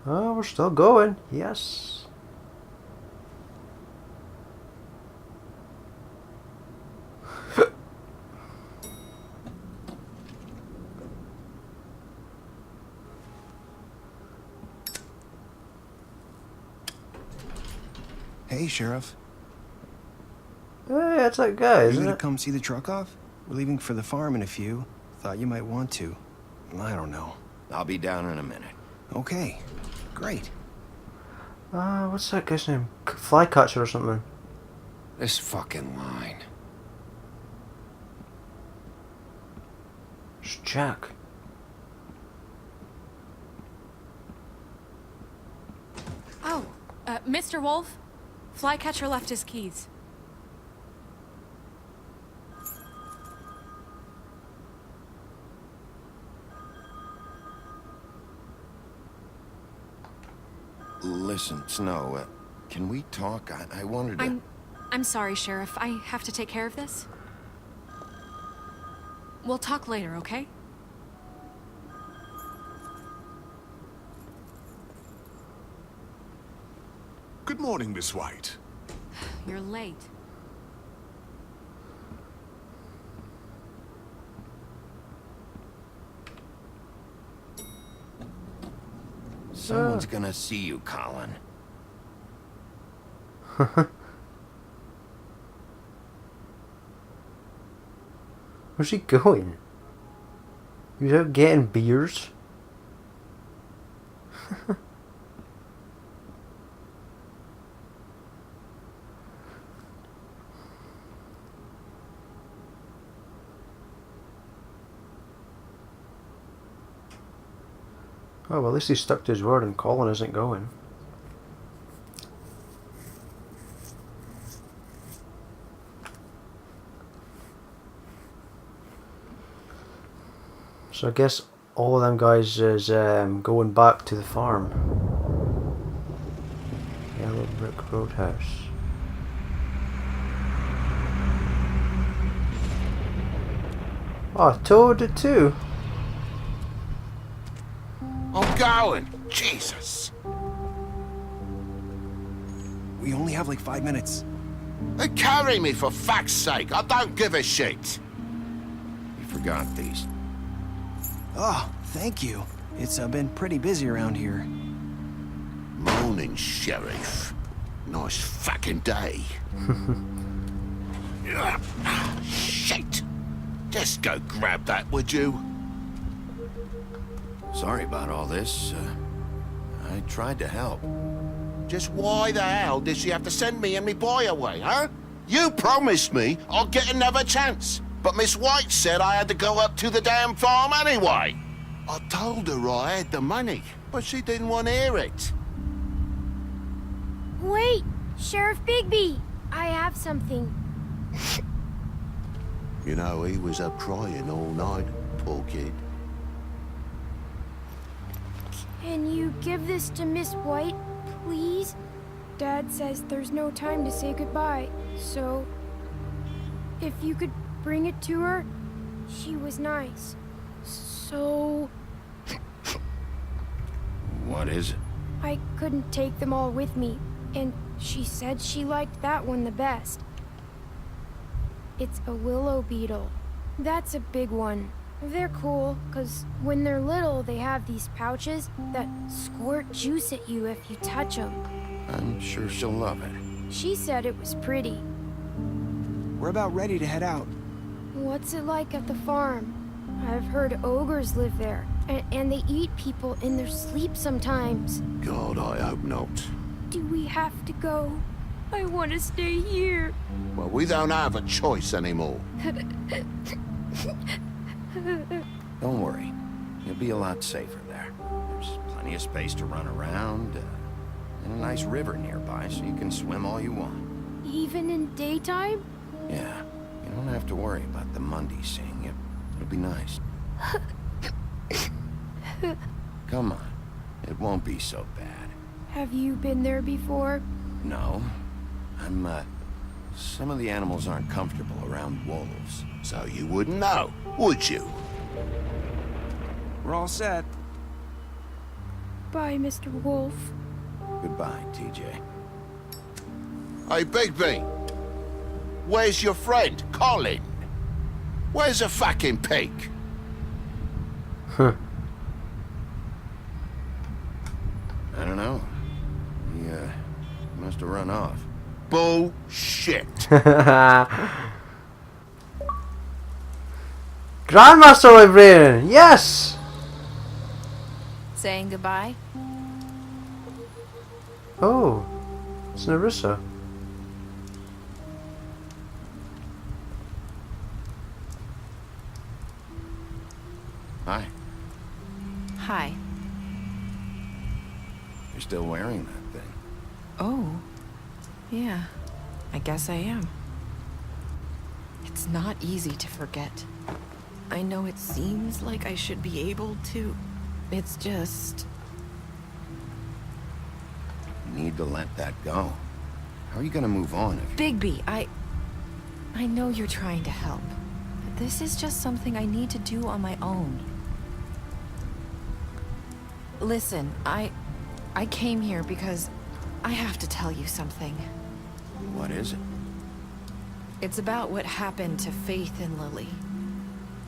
Oh, we're still going. Yes. Hey, Sheriff. Hey, that's that guy, Are you isn't gonna it? come see the truck off? We're leaving for the farm in a few. Thought you might want to. I don't know. I'll be down in a minute. Okay, great. What's that guy's name? Flycatcher or something. This fucking line. It's Jack. Oh, Mr. Wolf? Flycatcher left his keys. Listen, Snow, can we talk? I wanted to... I'm sorry, Sheriff. I have to take care of this. We'll talk later, okay? Good morning, Miss White. You're late. Someone's gonna see you, Colin. Where's he going? He's out getting beers. Oh, well, at least he stuck to his word and Colin isn't going. So I guess all of them guys is going back to the farm. Yellow Brick Roadhouse. Oh, Toad it too. I'm going! Jesus! We only have like 5 minutes. Carry me, for fuck's sake! I don't give a shit! You forgot these. Oh, thank you. It's been pretty busy around here. Morning, Sheriff. Nice fucking day. Shit! Just go grab that, would you? Sorry about all this. I tried to help. Just why the hell did she have to send me and me boy away, huh? You promised me I'd get another chance, but Miss White said I had to go up to the damn farm anyway. I told her I had the money, but she didn't want to hear it. Wait, Sheriff Bigby, I have something. You know, he was up crying all night, poor kid. Can you give this to Miss White, please? Dad says there's no time to say goodbye, so if you could bring it to her, she was nice. So What is it? I couldn't take them all with me, and she said she liked that one the best. It's a willow beetle. That's a big one. They're cool, because when they're little, they have these pouches that squirt juice at you if you touch them. I'm sure she'll love it. She said it was pretty. We're about ready to head out. What's it like at the farm? I've heard ogres live there, and they eat people in their sleep sometimes. God, I hope not. Do we have to go? I want to stay here. Well, we don't have a choice anymore. Don't worry. You'll be a lot safer there. There's plenty of space to run around, and a nice river nearby, so you can swim all you want. Even in daytime? Yeah, you don't have to worry about the Monday seeing you. It'll be nice. Come on. It won't be so bad. Have you been there before? No. Some of the animals aren't comfortable around wolves. So you wouldn't know, would you? We're all set. Goodbye, Mr. Wolf. Goodbye, TJ. Hey, Bigby. Where's your friend, Colin? Where's the fucking pig? Huh. I don't know. He, must have run off. Bullshit. Grandmaster Librarian! Yes! Saying goodbye? Oh, it's Narissa. Hi. Hi. You're still wearing that thing. Oh. Yeah. I guess I am. It's not easy to forget. I know it seems like I should be able to. It's just... You need to let that go. How are you gonna move on if... Bigby, I know you're trying to help. But this is just something I need to do on my own. Listen, I came here because I have to tell you something. What is it? It's about what happened to Faith and Lily.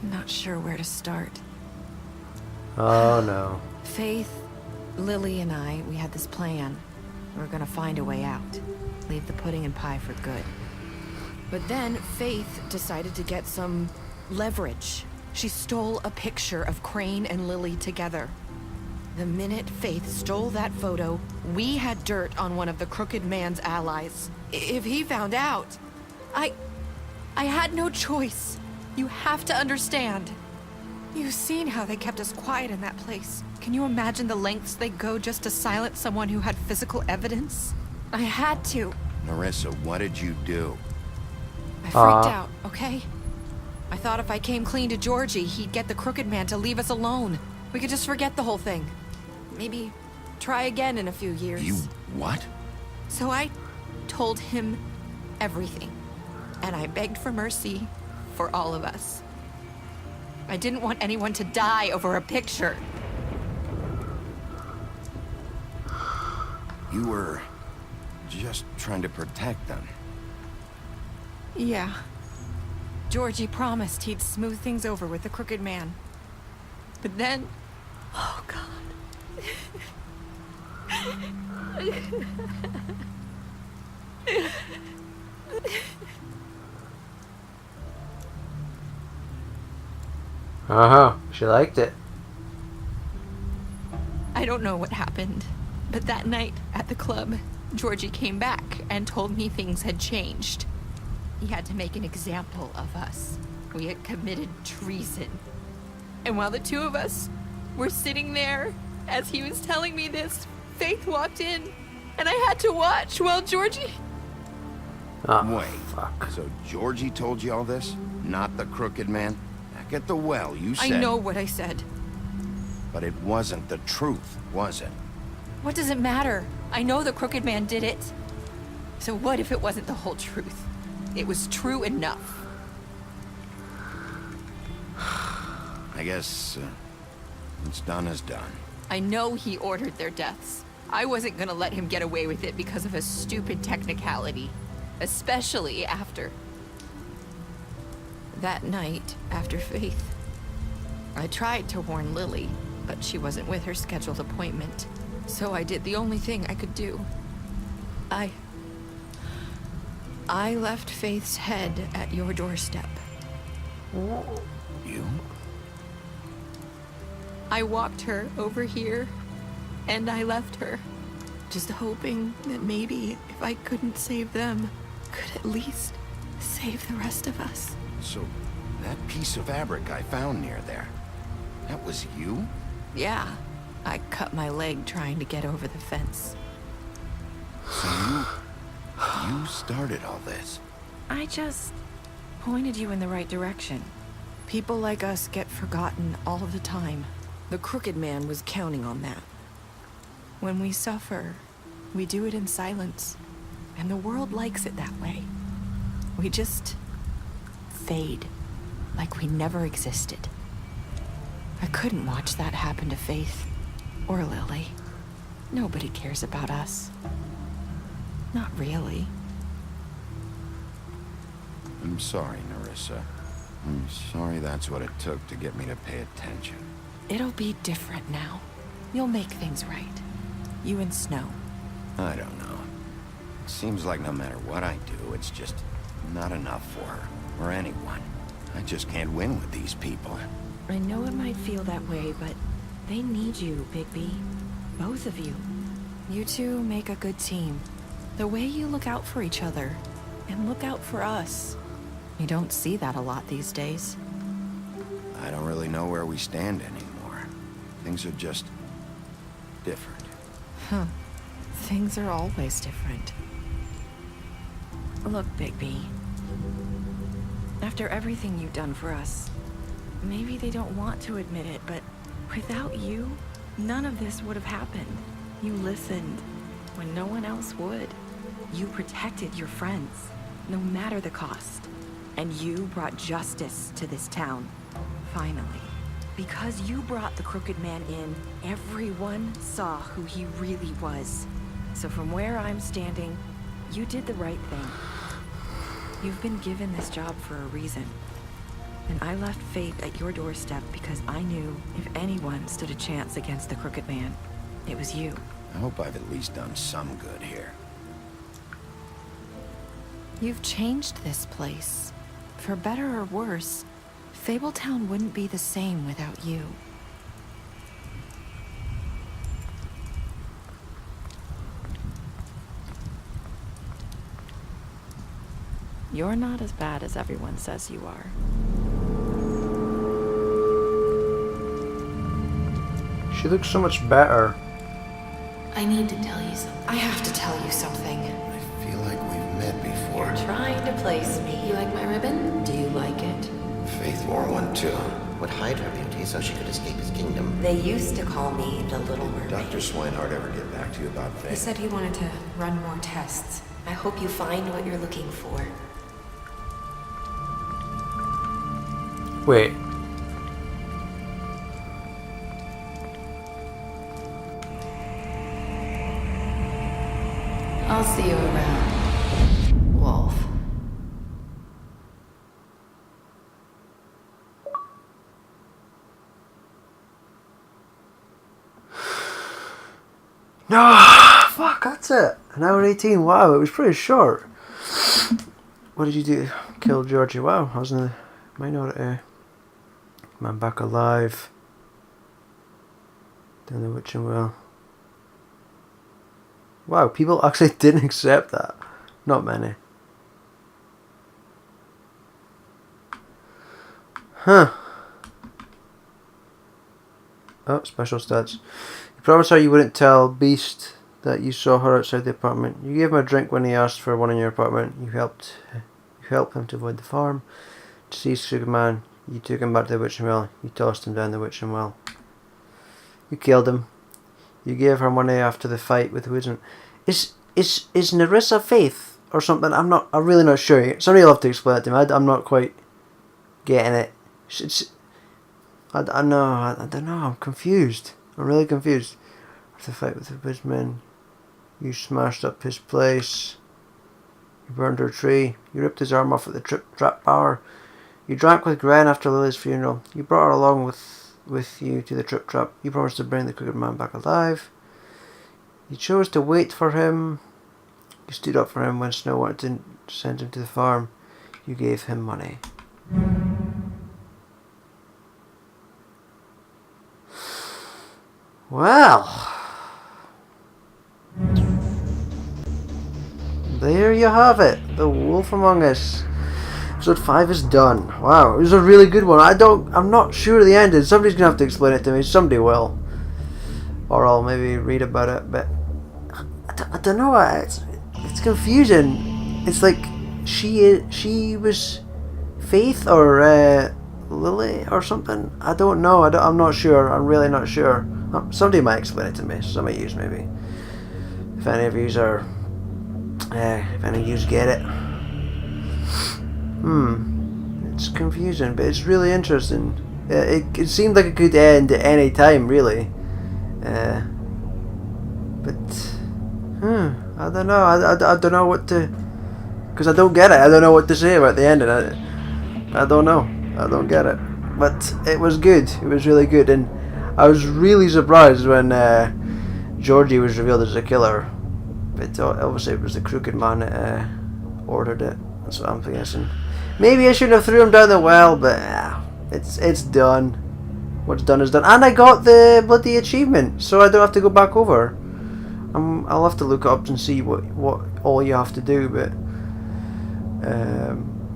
I'm not sure where to start. Oh no. Faith, Lily, and I, we had this plan. We were gonna find a way out. Leave the pudding and pie for good. But then Faith decided to get some leverage. She stole a picture of Crane and Lily together. The minute Faith stole that photo, we had dirt on one of the Crooked Man's allies. If he found out, I had no choice. You have to understand. You've seen how they kept us quiet in that place. Can you imagine the lengths they go just to silence someone who had physical evidence? I had to. Narissa, what did you do? I freaked out, okay? I thought if I came clean to Georgie, he'd get the Crooked Man to leave us alone. We could just forget the whole thing. Maybe try again in a few years. You... what? So I told him everything. And I begged for mercy for all of us. I didn't want anyone to die over a picture. You were... just trying to protect them. Yeah. Georgie promised he'd smooth things over with the Crooked Man. But then... oh, God. Uh-huh. She liked it. I don't know what happened, but that night at the club, Georgie came back and told me things had changed. He had to make an example of us. We had committed treason. And while the two of us were sitting there, as he was telling me this, Faith walked in, and I had to watch while Georgie... Oh, Wait, fuck. so Georgie told you all this? Not the Crooked Man? Back at the well, you said... I know what I said. But it wasn't the truth, was it? What does it matter? I know the Crooked Man did it. So what if it wasn't the whole truth? It was true enough. I guess... what's done is done. I know he ordered their deaths. I wasn't gonna let him get away with it because of a stupid technicality. Especially after... that night, after Faith. I tried to warn Lily, but she wasn't with her scheduled appointment. So I did the only thing I could do. I left Faith's head at your doorstep. You? I walked her over here, and I left her. Just hoping that maybe if I couldn't save them, could at least save the rest of us. So, that piece of fabric I found near there, that was you? Yeah, I cut my leg trying to get over the fence. So you started all this? I just pointed you in the right direction. People like us get forgotten all the time. The Crooked Man was counting on that. When we suffer, we do it in silence. And the world likes it that way. We just fade, like we never existed. I couldn't watch that happen to Faith or Lily. Nobody cares about us. Not really. I'm sorry, Nerissa. I'm sorry that's what it took to get me to pay attention. It'll be different now. You'll make things right. You and Snow. I don't know. It seems like no matter what I do, it's just not enough for her, or anyone. I just can't win with these people. I know it might feel that way, but they need you, Bigby. Both of you. You two make a good team. The way you look out for each other, and look out for us. You don't see that a lot these days. I don't really know where we stand anymore. Things are just different. Huh. Things are always different. Look, Bigby. After everything you've done for us, maybe they don't want to admit it, but without you, none of this would have happened. You listened when no one else would. You protected your friends, no matter the cost. And you brought justice to this town, finally. Because you brought the Crooked Man in, everyone saw who he really was. So from where I'm standing, you did the right thing. You've been given this job for a reason. And I left Faith at your doorstep because I knew if anyone stood a chance against the Crooked Man, it was you. I hope I've at least done some good here. You've changed this place. For better or worse, Fabletown wouldn't be the same without you. You're not as bad as everyone says you are. She looks so much better. I need to tell you something. I have to tell you something. I feel like we've met before. Trying to place me. You like my ribbon? Do you like it? Faith wore one too. Would hide her beauty so she could escape his kingdom. They used to call me the Little Did Mermaid. Dr. Swinehart ever get back to you about He Faith? said he wanted to run more tests. I hope you find what you're looking for. Wait. I'll see you around, Wolf. No! Fuck, that's it. An hour 18. Wow, it was pretty short. What did you do? Kill Georgie. Wow, I was in the minority. Man back alive. Down the witching well. Wow, people actually didn't accept that. Not many. Huh. Oh, special stats. You promised her you wouldn't tell Beast that you saw her outside the apartment. You gave him a drink when he asked for one in your apartment. You helped him to avoid the farm. To see Superman, you took him back to the witching well. You tossed him down the witching well. You killed him. You gave her money after the fight with Wizard. Is Nerissa Faith or something? I'm really not sure. Somebody will have to explain it to me. I'm not quite getting it. I don't know. I'm confused. I'm really confused. After the fight with the Wizardman, you smashed up his place. You burned her tree. You ripped his arm off at the trap bar. You drank with Gwen after Lily's funeral. You brought her along with you to the trap. You promised to bring the Crooked Man back alive. You chose to wait for him. You stood up for him when Snow wanted to send him to the farm. You gave him money. Well, there you have it. The Wolf Among Us. Episode 5 is done. Wow, it was a really good one. I'm not sure of the ending. Somebody's gonna have to explain it to me. Somebody will. Or I'll maybe read about it, but I don't know. It's confusing. It's like she was Faith or Lily or something. I don't know. I'm not sure. I'm really not sure. Somebody might explain it to me. Some of you maybe. If any of yous are, if any of yous get it. It's confusing, but it's really interesting. It seemed like it could end at any time, really. But I don't know. I don't know what to, because I don't get it. I don't know what to say about the ending. I don't know. I don't get it. But it was good. It was really good, and I was really surprised when Georgie was revealed as the killer. But obviously it was the crooked man that ordered it. That's what I'm guessing. Maybe I shouldn't have threw him down the well, but it's done. What's done is done. And I got the bloody achievement, so I don't have to go back over. I'll have to look up and see what all you have to do, but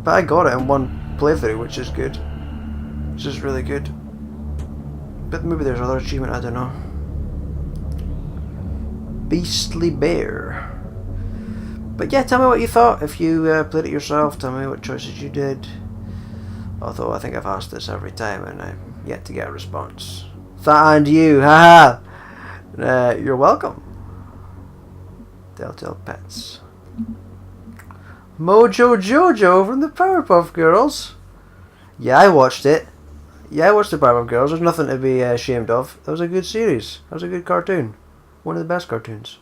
I got it in one playthrough, which is good. Which is really good. But maybe there's another achievement, I don't know. Beastly Bear. But yeah, tell me what you thought. If you played it yourself, tell me what choices you did. Although I think I've asked this every time and I'm yet to get a response. And you, haha! You're welcome. Telltale Pets. Mojo Jojo from the Powerpuff Girls. Yeah, I watched it. Yeah, I watched the Powerpuff Girls. There's nothing to be ashamed of. That was a good series. That was a good cartoon. One of the best cartoons.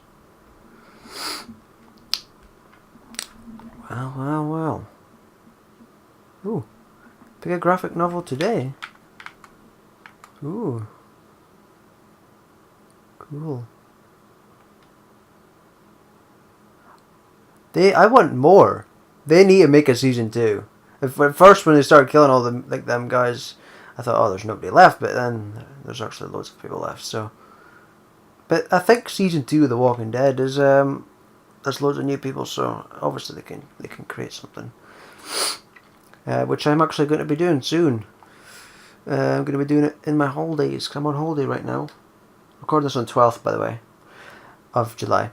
Well. Ooh. Pick a graphic novel today. Ooh. Cool. I want more. They need to make a season 2. At first, when they started killing all them guys, I thought, oh, there's nobody left. But then there's actually loads of people left. So, but I think season 2 of The Walking Dead is there's loads of new people. So obviously they can create something, which I'm actually going to be doing soon. I'm going to be doing it in my holidays because I'm on holiday right now. Recording this on 12th, by the way, of July.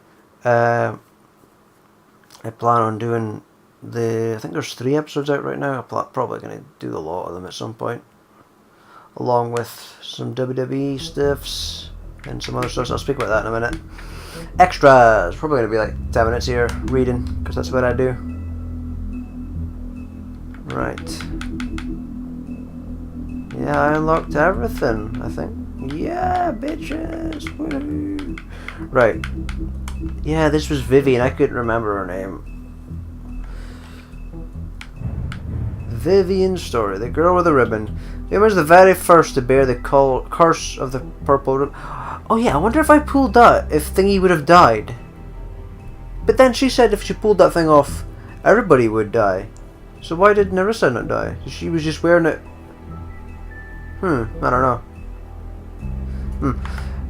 I plan on doing I think there's 3 episodes out right now. I'm probably going to do a lot of them at some point. Along with some WWE stuffs and some other stuff. So I'll speak about that in a minute. Extras. Probably going to be like 10 minutes here reading, because that's what I do. Right. Yeah, I unlocked everything, I think. Yeah, bitches. Woo. Right. Yeah, this was Vivian. I couldn't remember her name. Vivian's story. The girl with the ribbon. Vivian was the very first to bear the curse of the purple ribbon. Oh yeah, I wonder if I pulled that, if Thingy would have died. But then she said if she pulled that thing off, everybody would die. So why did Narissa not die? She was just wearing it. I don't know.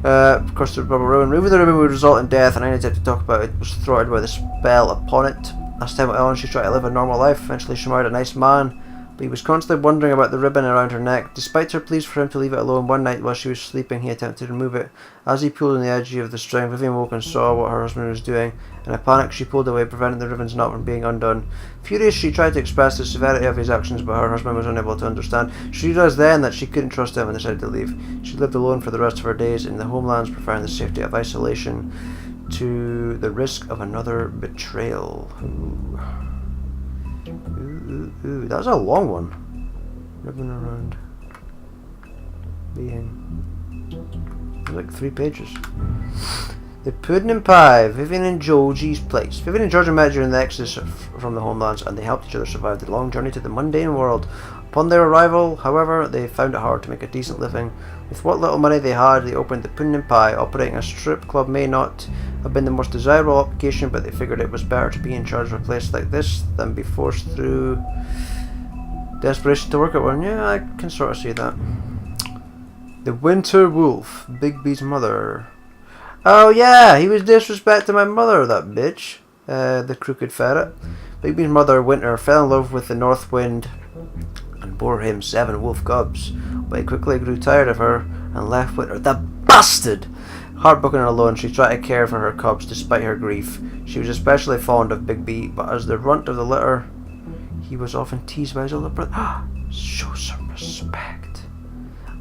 Of course, the rubber ribbon. Removing the ribbon would result in death, and I needed to talk about it. Was thwarted by the spell upon it. As time went on, she tried to live a normal life. Eventually, she married a nice man, but he was constantly wondering about the ribbon around her neck. Despite her pleas for him to leave it alone, one night while she was sleeping, he attempted to remove it. As he pulled on the edge of the string, Vivian woke and saw what her husband was doing. In a panic, she pulled away, preventing the ribbon's knot from being undone. Furious, she tried to express the severity of his actions, but her husband was unable to understand. She realized then that she couldn't trust him and decided to leave. She lived alone for the rest of her days in the homelands, preferring the safety of isolation to the risk of another betrayal. Ooh, that was a long one. Ribbon around being like 3 pages. The Pudding and Pie, Vivian and Georgie's place. Vivian and Georgie met during the exodus from the homelands, and they helped each other survive the long journey to the mundane world. Upon their arrival, however, they found it hard to make a decent living. With what little money they had, they opened the Pudding and Pie. Operating a strip club may not have been the most desirable occupation, but they figured it was better to be in charge of a place like this than be forced through desperation to work at one. Yeah, I can sort of see that. The Winter Wolf, Bigby's mother. Oh yeah, he was disrespecting my mother, that bitch. The crooked ferret. Bigby's mother, Winter, fell in love with the North Wind and bore him 7 wolf cubs, but he quickly grew tired of her and left Winter. The bastard! Heartbroken and alone, she tried to care for her cubs despite her grief. She was especially fond of Bigby, but as the runt of the litter, he was often teased by his older brother. Show some respect.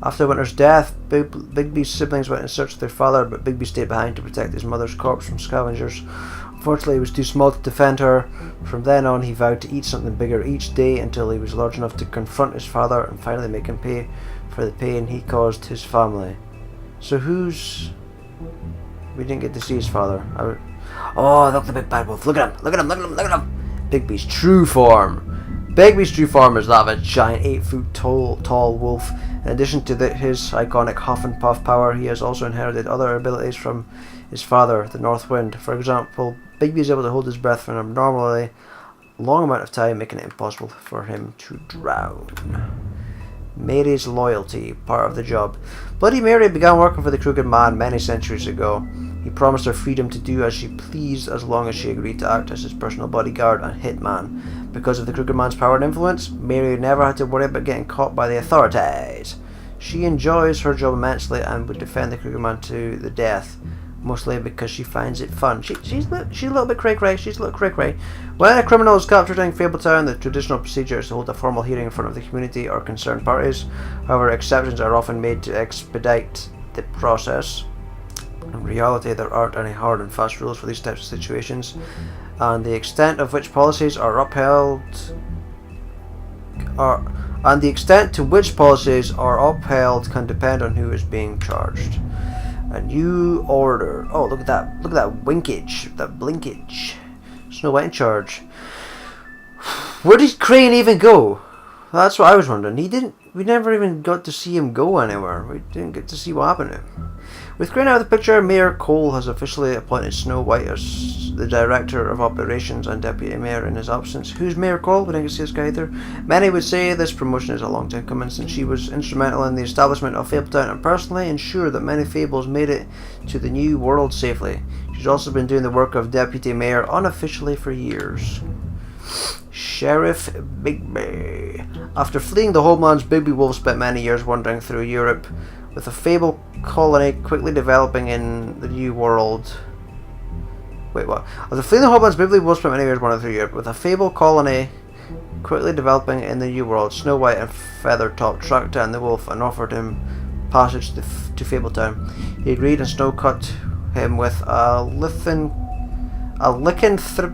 After Winter's death, Bigby's siblings went in search of their father, but Bigby stayed behind to protect his mother's corpse from scavengers. Unfortunately, he was too small to defend her. From then on, he vowed to eat something bigger each day until he was large enough to confront his father and finally make him pay for the pain he caused his family. So who's We didn't get to see his father. Oh, look, the big bad wolf. Look at him. Look at him. Look at him. Look at him. Bigby's true form. Bigby's true form is that of a giant 8-foot tall wolf. In addition to his iconic huff and puff power, he has also inherited other abilities from his father, the North Wind. For example, Bigby is able to hold his breath for an abnormally long amount of time, making it impossible for him to drown. Mary's loyalty, part of the job. Bloody Mary began working for the Crooked Man many centuries ago. He promised her freedom to do as she pleased as long as she agreed to act as his personal bodyguard and hitman. Because of the Crooked Man's power and influence, Mary never had to worry about getting caught by the authorities. She enjoys her job immensely and would defend the Crooked Man to the death, mostly because she finds it fun. She's a little bit cray-cray. She's a little cray-cray. When a criminal is captured in Fabletown, the traditional procedure is to hold a formal hearing in front of the community or concerned parties. However, exceptions are often made to expedite the process. In reality, there aren't any hard and fast rules for these types of situations, and the extent of which policies are upheld can depend on who is being charged. A new order. Oh, look at that! Look at that winkage, that blinkage. Snow White in charge. Where did Crane even go? That's what I was wondering. We never even got to see him go anywhere. We didn't get to see what happened to him. With Crane out of the picture, Mayor Cole has officially appointed Snow White as the Director of Operations and Deputy Mayor in his absence. Who's Mayor Cole? We didn't get to see this guy either. Many would say this promotion is a long time coming, since she was instrumental in the establishment of Fabletown and personally ensured that many Fables made it to the new world safely. She's also been doing the work of Deputy Mayor unofficially for years. Sheriff Bigby. After fleeing the homelands, Bigby Wolf spent many years wandering through Europe, with a Fable colony quickly developing in the New World. Wait, what? After fleeing the homelands, Bigby Wolf spent many years wandering through Europe, with a Fable colony quickly developing in the New World. Snow White and Feathertop tracked down the wolf and offered him passage to Fabletown. He agreed, and Snow cut him with a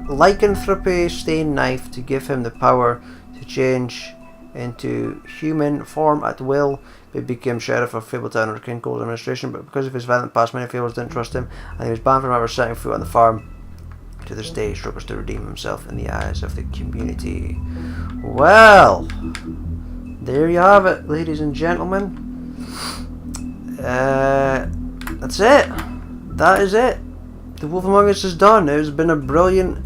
lycanthropy stained knife to give him the power to change into human form at will. He became sheriff of Fabletown under King Cole's administration, but because of his violent past, many Fables didn't trust him, and he was banned from ever setting foot on the farm. To this day, he struggles to redeem himself in the eyes of the community. Well, there you have it, ladies and gentlemen. That's it. That is it. The Wolf Among Us is done. It has been a brilliant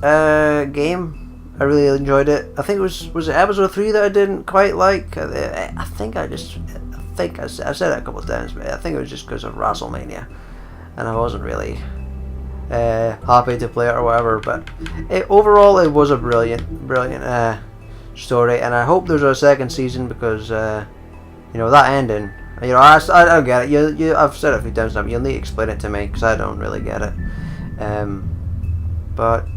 game. I really enjoyed it. I think it was it episode 3 that I didn't quite like. I said it a couple of times, but I think it was just because of WrestleMania, and I wasn't really happy to play it or whatever. But overall, it was a brilliant story, and I hope there's a second season because that ending. I don't get it. I've said it a few times now. You'll need to explain it to me because I don't really get it. But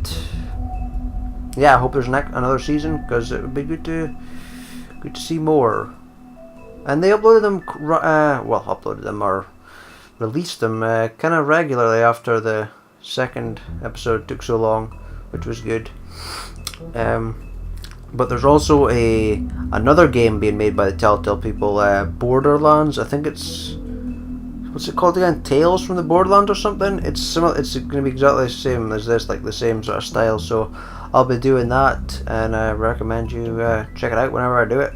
yeah, I hope there's another season because it would be good to see more. And they uploaded them, or released them kind of regularly after the second episode took so long, which was good. But there's also another game being made by the Telltale people, Borderlands. I think it's, what's it called again? Tales from the Borderlands or something. It's similar. It's going to be exactly the same as this, like the same sort of style. So I'll be doing that, and I recommend you check it out whenever I do it.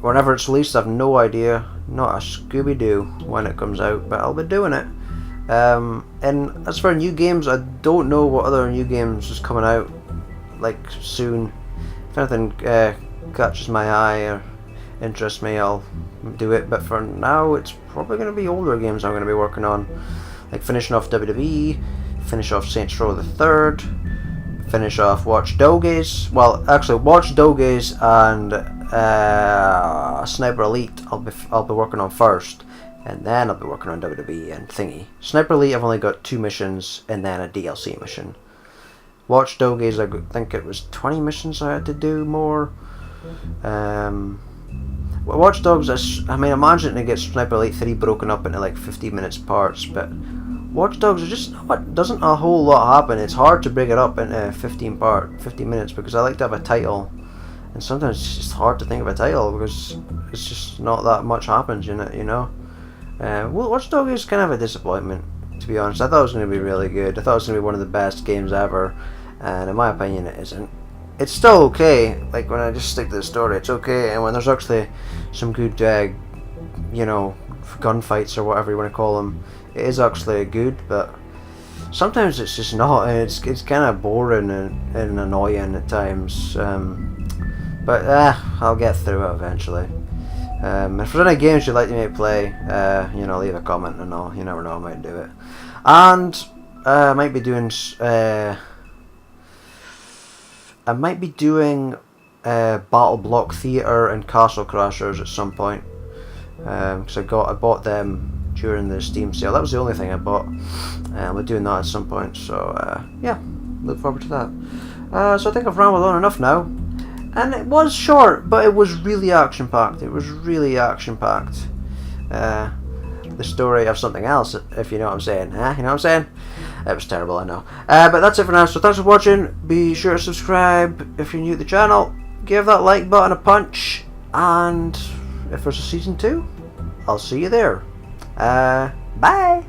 Whenever it's released, I have no idea, not a Scooby-Doo when it comes out, but I'll be doing it. And as for new games, I don't know what other new games is coming out like soon. If anything catches my eye or interests me, I'll do it, but for now it's probably going to be older games I'm going to be working on, like finishing off WWE, finish off Saints Row the Third, finish off Watch Dogs. Well, actually, Watch Dogs and Sniper Elite I'll be working on first, and then I'll be working on WWE and thingy. Sniper Elite, I've only got 2 missions and then a DLC mission. Watch Dogs, I think it was 20 missions I had to do more. Watch Dogs, I'm imagining it gets Sniper Elite 3 broken up into like 15 minutes parts, but Watch Dogs doesn't a whole lot happen. It's hard to break it up into 15 minutes because I like to have a title, and sometimes it's just hard to think of a title because it's just not that much happens, you know. Watch Dogs is kind of a disappointment, to be honest. I thought it was going to be really good. I thought it was going to be one of the best games ever, and in my opinion it isn't. It's still okay, like when I just stick to the story, it's okay, and when there's actually some good, you know, gunfights or whatever you want to call them, it is actually good, but sometimes it's just not, and it's kind of boring and annoying at times, but I'll get through it eventually. If there's any games you'd like me to play, you know, leave a comment and all, you never know, I might do it. And I might be doing Battle Block Theatre and Castle Crashers at some point, because I bought them during the Steam sale. That was the only thing I bought. We're doing that at some point, so yeah, look forward to that. So I think I've rambled on enough now, and it was short, but it was really action packed. It was really action packed. The story of something else, if you know what I'm saying. You know what I'm saying? It was terrible, I know. But that's it for now, so thanks for watching. Be sure to subscribe if you're new to the channel. Give that like button a punch. And if there's a season 2, I'll see you there. Bye!